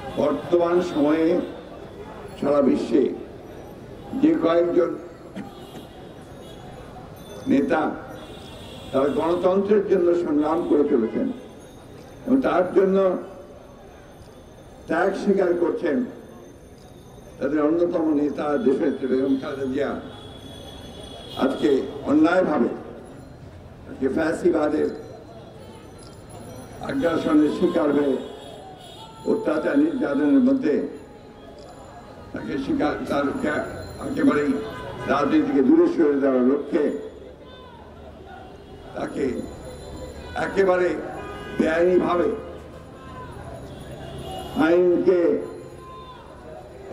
বর্তমান সময়ে সারা বিশ্বে যে কয়েকজন নেতা তারা গণতন্ত্রের জন্য সংগ্রাম করে চলেছেন এবং তার জন্য ত্যাগ স্বীকার করছেন, তাদের অন্যতম নেতা দেশনেত্রী বেগম খালেদা জিয়া আজকে অন্যায়ভাবে আজকে ফ্যাসিবাদের আগ্রাসনের শিকার হয়ে অত্যাচার নির্যাতনের মধ্যে তাকে একেবারেই রাজনীতি থেকে দূরে সরে দেওয়ার লক্ষ্যে তাকে একেবারে বেআইনিভাবে আইনকে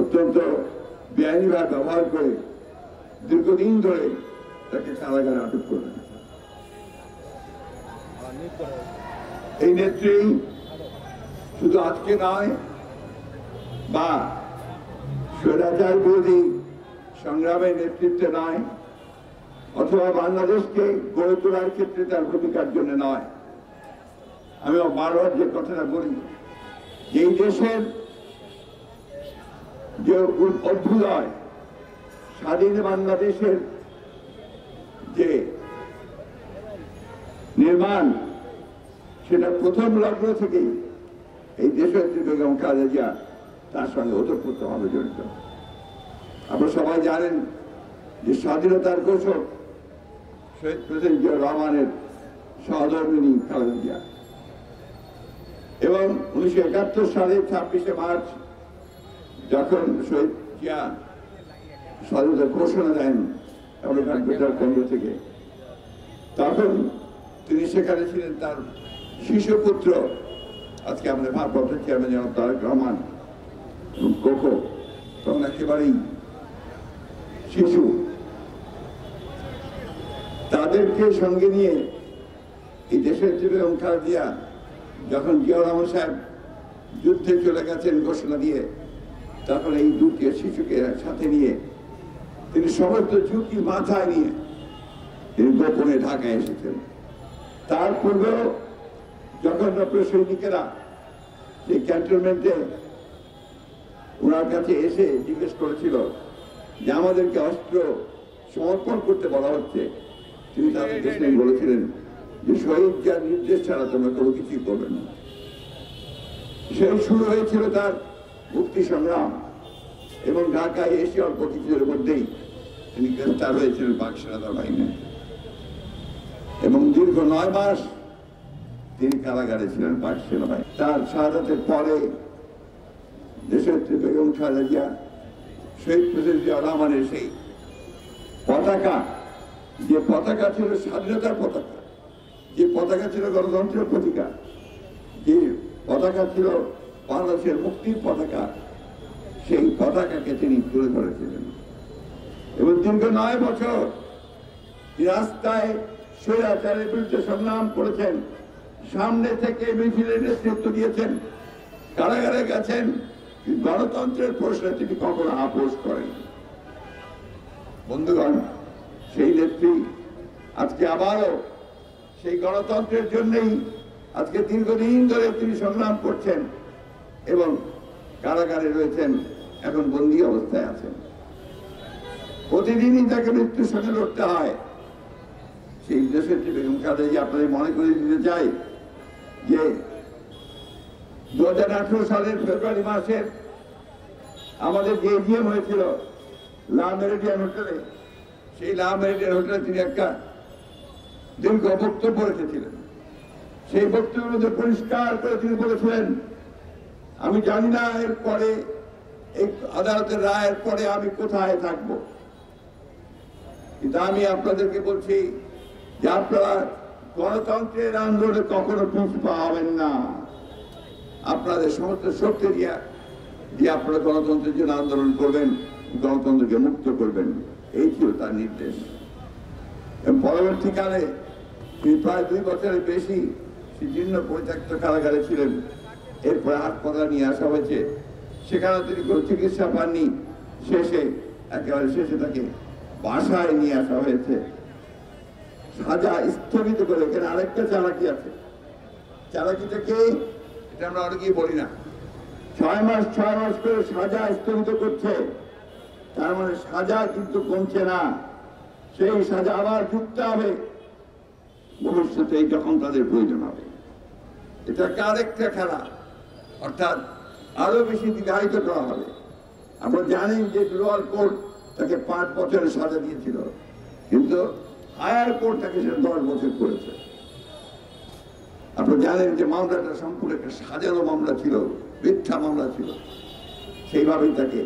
অত্যন্ত বেআইনিভাবে ব্যবহার করে দীর্ঘদিন ধরে তাকে কারাগারে আটক করলেন। এই নেত্রী শুধু আজকে নয় বা স্বৈরাচার বিরোধী সংগ্রামের নেতৃত্বে নয় অথবা বাংলাদেশকে গড়ে তোলার ক্ষেত্রে তার ভূমিকার জন্য নয়, আমি বারবার যে কথাটা বলি যে এই দেশের যে অভ্যুদয় স্বাধীন বাংলাদেশের যে নির্মাণ সেটা প্রথম লগ্ন থেকেই এই দেশনেত্রী বেগম খালেদা জিয়া তার সঙ্গে ওতপ্রোতভাবে জড়িত। আপনারা সবাই জানেন যে স্বাধীনতার ঘোষক শহীদ প্রেসিডেন্ট জিয়াউর রহমানের সহধর্মিণী খালেদা জিয়া এবং 1971 সালের 26শে মার্চ যখন শহীদ জিয়া স্বাধীনতার ঘোষণা দেন বেতার কেন্দ্র থেকে, তখন তিনি সেখানে ছিলেন তার শিশুপুত্র আজকে আমাদের ভারপ্রাপ্ত চেয়ারম্যান জনাব তারেক রহমান এবং কোকো তখন একেবারেই শিশু। তাদেরকে সঙ্গে নিয়ে এই দেশের বেগম খালেদা জিয়া যখন জিয়াউর রহমান সাহেব যুদ্ধে চলে গেছেন ঘোষণা দিয়ে, তখন এই দুটি শিশুকে সাথে নিয়ে তিনি সমস্ত ঝুঁকি মাথায় নিয়ে তিনি গোপনে ঢাকায় এসেছেন। তার পূর্বেও যখন ডক্টর সৈনিকেরা সেই ক্যান্টনমেন্টে ওনার কাছে এসে জিজ্ঞেস করেছিল যে আমাদেরকে অস্ত্র সমর্পণ করতে বলা হচ্ছে, তিনি তাদেরকে বলেছিলেন যে শহীদ যার নির্দেশ ছাড়া তোমরা কোনো কিছুই করবে না। সেই শুরু হয়েছিল তার মুক্তি সংগ্রাম এবং ঢাকায় এসে অল্প কিছুদের মধ্যেই তিনি গ্রেফতার হয়েছিলেন পাক সেনাবাহিনী এবং দীর্ঘ 9 মাস তিনি কারাগারে ছিলেন পাক সেনাবাহিনী। তার শাহাদাতের পরে দেশনেত্রী বেগম খালেদা জিয়া শহীদ প্রেসিডেন্ট জিয়াউর রহমানের সেই পতাকা, যে পতাকা ছিল স্বাধীনতার পতাকা, যে পতাকা ছিল গণতন্ত্রের প্রতীকা, যে পতাকা ছিল বাংলাদেশের মুক্তির পতাকা, সেই পতাকাকে তিনি তুলে ধরেছিলেন এবং দীর্ঘ 9 বছর রাস্তায় স্বৈরাচারের বিরুদ্ধে সংগ্রাম করেছেন, সামনে থেকে মিছিলের নেতৃত্ব দিয়েছেন, কারাগারে গেছেন, গণতন্ত্রের প্রশ্নে তিনি কখনো আপোষ করেন। বন্ধুগণ, সেই নেত্রী আজকে আবারও সেই গণতন্ত্রের জন্যই আজকে দীর্ঘদিন ধরে তিনি সংগ্রাম করছেন এবং কারাগারে রয়েছেন, এখন বন্দী অবস্থায় আছেন। প্রতিদিনই তাকে মৃত্যুর সঙ্গে লড়তে হয়। সেই দেশনেত্রী বেগম খালেদা জিয়া আপনাদের মনে করে দিতে চাই যে 2018 সালের ফেব্রুয়ারি মাসের আমাদের যে এজিএম হয়েছিল লা মেরিডিয়ান হোটেলে, সেই লা মেরিডিয়ান হোটেলে তিনি একটা দীর্ঘ বক্তব্য রেখেছিলেন। সেই বক্তব্যের মধ্যে পরিষ্কার করে তিনি বলেছিলেন, আমি জানি না এর পরে এই আদালতের রায়ের পরে আমি কোথায় থাকব, কিন্তু আমি আপনাদেরকে বলছি যে আপনারা গণতন্ত্রের আন্দোলনে কখনো পিছপা হবেন না। আপনাদের সমস্ত শক্তি দিয়ে আপনারা গণতন্ত্রের জন্য আন্দোলন করবেন, গণতন্ত্রকে মুক্ত করবেন, এই ছিল তার নির্দেশ। এবং পরবর্তীকালে তিনি প্রায় 2 বছরের বেশি জীর্ণ পরিত্যক্ত কারাগারে ছিলেন। এরপরে হাসপাতালে নিয়ে আসা হয়েছে, সেখানে তিনি কোনো চিকিৎসা পাননি। একেবারে শেষে তাকে বাসায় নিয়ে আসা হয়েছে, সাজা স্থগিত করে। এখানে আরেকটা চালাকি আছে, চালাকিটা কে এটা আমরা অনেকেই বলি না। 6 মাস করে সাজা স্থগিত করছে। তার মানে সাজা কিন্তু কমছে না, সেই সাজা আবার যুক্ত হবে ভবিষ্যতে যখন তাদের প্রয়োজন হবে। এটা আরেকটা খেলা, অর্থাৎ আরো বেশি দীর্ঘায়িত করা হবে। আমরা জানি যে লোয়ার কোর্ট তাকে 5 বছরের সাজা দিয়েছিল, কিন্তু হায়ার কোর্ট তাকে 10 বছর করেছে। আপনারা জানেন যে মামলাটা সম্পূর্ণ একটা সাজানো মামলা ছিল, মিথ্যা মামলা ছিল। সেইভাবেই তাকে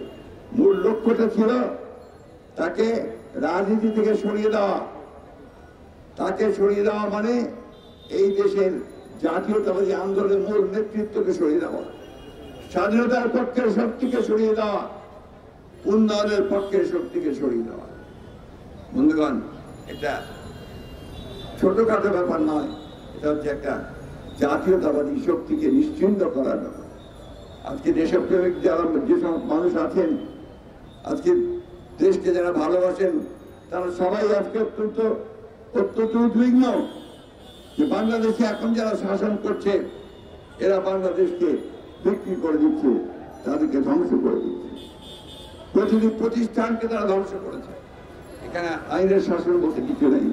মূল লক্ষ্যটা ছিল তাকে রাজনীতি থেকে সরিয়ে দেওয়া। তাকে সরিয়ে দেওয়া মানে এই দেশের জাতীয়তাবাদী আন্দোলনের মূল নেতৃত্বকে সরিয়ে দেওয়া, স্বাধীনতার পক্ষের শক্তিকে সরিয়ে দেওয়া, উন্নয়নের পক্ষের শক্তিকে সরিয়ে দেওয়া। বন্ধুগণ, এটা ছোটখাটো ব্যাপার নয়, এটা হচ্ছে একটা জাতীয়তাবাদী শক্তিকে নিশ্চিহ্ন করার ব্যাপার। আজকে দেশপ্রেমিক যারা যেসব মানুষ আছেন, আজকে দেশকে যারা ভালোবাসেন, তারা সবাই আজকে অত্যন্ত উদ্বিগ্ন যে বাংলাদেশে এখন যারা শাসন করছে এরা বাংলাদেশকে বিক্রি করে দিচ্ছে, তাদেরকে ধ্বংস করে দিচ্ছে, প্রতিটি প্রতিষ্ঠানকে তারা ধ্বংস করেছে। এখানে আইনের শাসন বলতে কিছু নেই।